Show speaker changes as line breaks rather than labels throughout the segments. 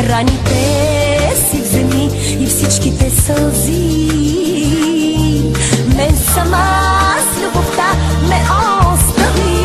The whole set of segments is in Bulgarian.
раните си вземи и всичките сълзи. Мен сама с любовта ме остави.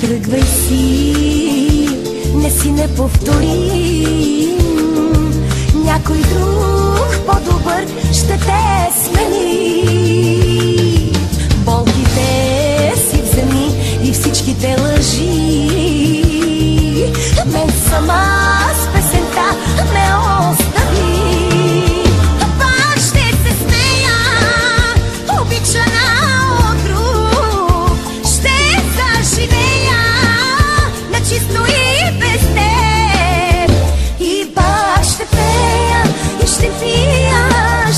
Тръгвай си, не си неповторим, някой друг по-добър ще те смени. Болките си вземи и всичките лъжи. Мен сама с песента ме остави. Пак ще се смея, обичана от друг, ще заживея чисто и без теб. И пак ще пея и ще пия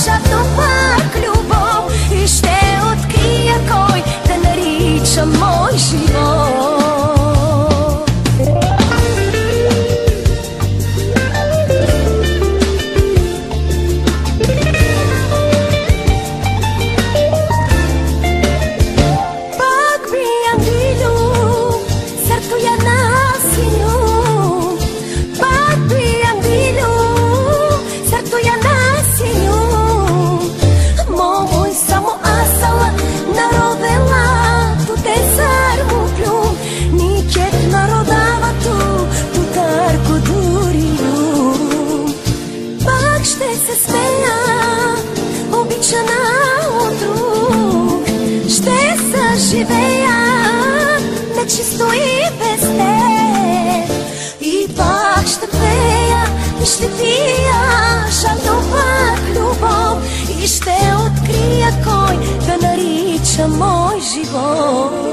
жадно пак любов, и ще открия кой да нарича мой живот. Се смея, обичана от друг, ще съживея нечисто и без теб. И пак ще пея и ще пия жадно пак любов, и ще открия кой да нарича мой живот.